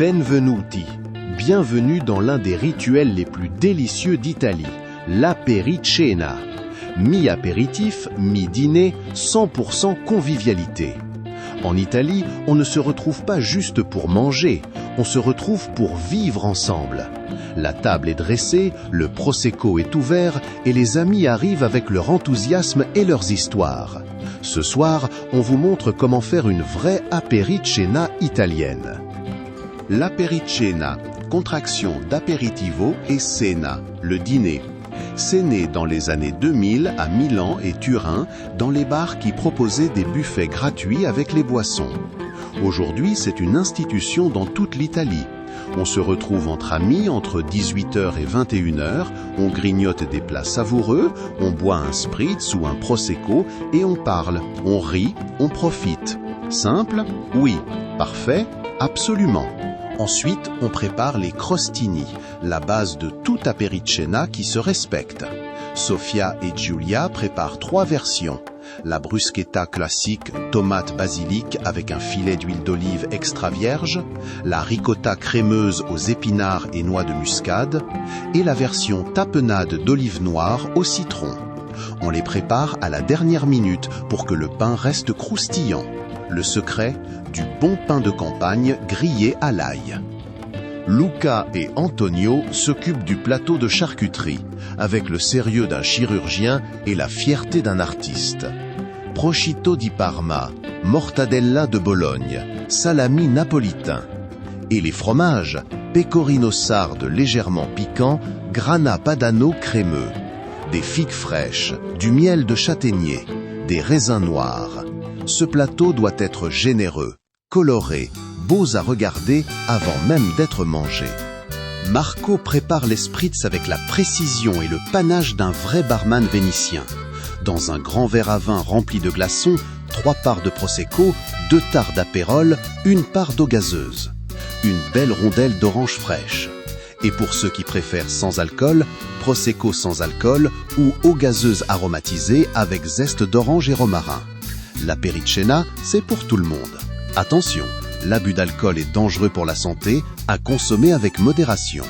Benvenuti, bienvenue dans l'un des rituels les plus délicieux d'Italie, l'apericena. Mi-apéritif, mi-dîner, 100% convivialité. En Italie, on ne se retrouve pas juste pour manger, on se retrouve pour vivre ensemble. La table est dressée, le prosecco est ouvert et les amis arrivent avec leur enthousiasme et leurs histoires. Ce soir, on vous montre comment faire une vraie apericena italienne. L'apericena, contraction d'aperitivo et cena, le dîner. C'est né dans les années 2000 à Milan et Turin, dans les bars qui proposaient des buffets gratuits avec les boissons. Aujourd'hui, c'est une institution dans toute l'Italie. On se retrouve entre amis entre 18h et 21h, on grignote des plats savoureux, on boit un spritz ou un prosecco et on parle, on rit, on profite. Simple? Oui. Parfait? Absolument. Ensuite, on prépare les crostini, la base de tout apericena qui se respecte. Sofia et Giulia préparent 3 versions. La bruschetta classique tomate basilic avec un filet d'huile d'olive extra vierge, la ricotta crémeuse aux épinards et noix de muscade, et la version tapenade d'olive noire au citron. On les prépare à la dernière minute pour que le pain reste croustillant. Le secret, du bon pain de campagne grillé à l'ail. Luca et Antonio s'occupent du plateau de charcuterie, avec le sérieux d'un chirurgien et la fierté d'un artiste. Prosciutto di Parma, mortadella de Bologne, salami napolitain. Et les fromages, pecorino sarde légèrement piquant, grana padano crémeux. Des figues fraîches, du miel de châtaignier, des raisins noirs. Ce plateau doit être généreux, coloré, beaux à regarder avant même d'être mangé. Marco prépare les spritz avec la précision et le panache d'un vrai barman vénitien. Dans un grand verre à vin rempli de glaçons, 3 parts de prosecco, 2 tares d'apérole, 1 part d'eau gazeuse. Une belle rondelle d'orange fraîche. Et pour ceux qui préfèrent sans alcool, prosecco sans alcool ou eau gazeuse aromatisée avec zeste d'orange et romarin. L'apericena, c'est pour tout le monde. Attention, l'abus d'alcool est dangereux pour la santé, à consommer avec modération.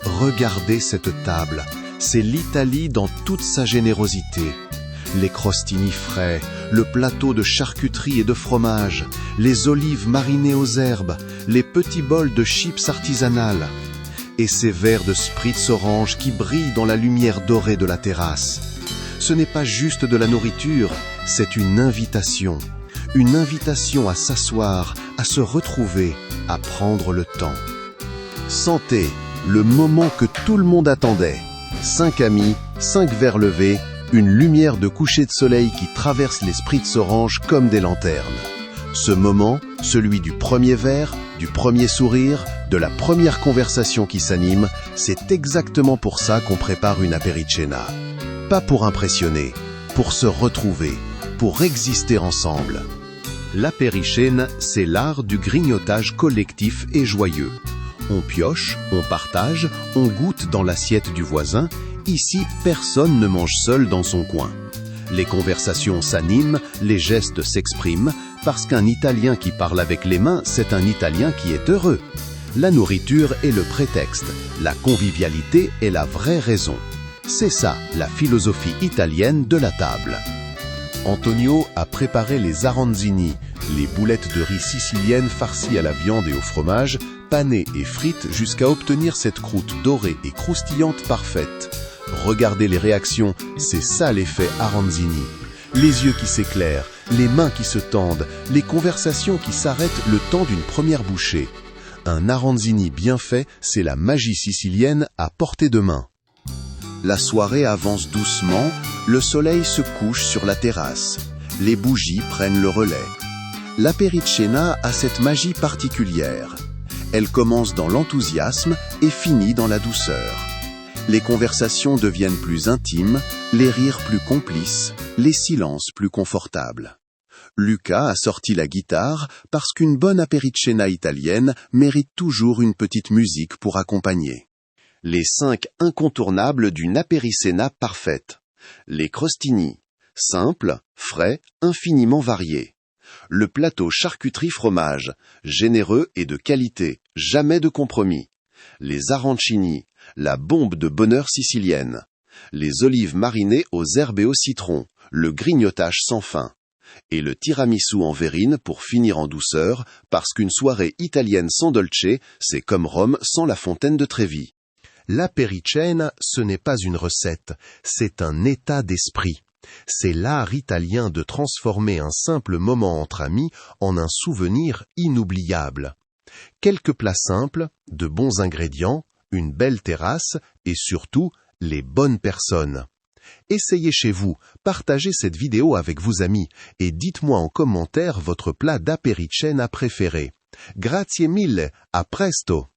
Regardez cette table, c'est l'Italie dans toute sa générosité. Les crostini frais, le plateau de charcuterie et de fromage, les olives marinées aux herbes, les petits bols de chips artisanales. Et ces verres de spritz orange qui brillent dans la lumière dorée de la terrasse. Ce n'est pas juste de la nourriture, c'est une invitation. Une invitation à s'asseoir, à se retrouver, à prendre le temps. Santé, le moment que tout le monde attendait. 5 amis, 5 verres levés, une lumière de coucher de soleil qui traverse les spritz orange comme des lanternes. Ce moment, celui du premier verre, du premier sourire, de la première conversation qui s'anime, c'est exactement pour ça qu'on prépare une apericena. Pas pour impressionner, pour se retrouver, pour exister ensemble. L'apericena, c'est l'art du grignotage collectif et joyeux. On pioche, on partage, on goûte dans l'assiette du voisin. Ici, personne ne mange seul dans son coin. Les conversations s'animent, les gestes s'expriment, parce qu'un Italien qui parle avec les mains, c'est un Italien qui est heureux. La nourriture est le prétexte, la convivialité est la vraie raison. C'est ça, la philosophie italienne de la table. Antonio a préparé les aranzini, les boulettes de riz siciliennes farcies à la viande et au fromage, panées et frites jusqu'à obtenir cette croûte dorée et croustillante parfaite. Regardez les réactions, c'est ça l'effet aranzini. Les yeux qui s'éclairent, les mains qui se tendent, les conversations qui s'arrêtent le temps d'une première bouchée. Un aranzini bien fait, c'est la magie sicilienne à portée de main. La soirée avance doucement, le soleil se couche sur la terrasse. Les bougies prennent le relais. L'apericena a cette magie particulière. Elle commence dans l'enthousiasme et finit dans la douceur. Les conversations deviennent plus intimes, les rires plus complices, les silences plus confortables. Luca a sorti la guitare parce qu'une bonne apericena italienne mérite toujours une petite musique pour accompagner. Les 5 incontournables d'une apericena parfaite. Les crostini, simples, frais, infiniment variés. Le plateau charcuterie fromage, généreux et de qualité. Jamais de compromis. Les arancini, la bombe de bonheur sicilienne. Les olives marinées aux herbes et au citron, le grignotage sans fin. Et le tiramisu en verrine pour finir en douceur, parce qu'une soirée italienne sans dolce, c'est comme Rome sans la fontaine de Trévi. L'apericena, ce n'est pas une recette, c'est un état d'esprit. C'est l'art italien de transformer un simple moment entre amis en un souvenir inoubliable. Quelques plats simples, de bons ingrédients, une belle terrasse et surtout, les bonnes personnes. Essayez chez vous, partagez cette vidéo avec vos amis et dites-moi en commentaire votre plat d'apericena préféré. Grazie mille, à presto!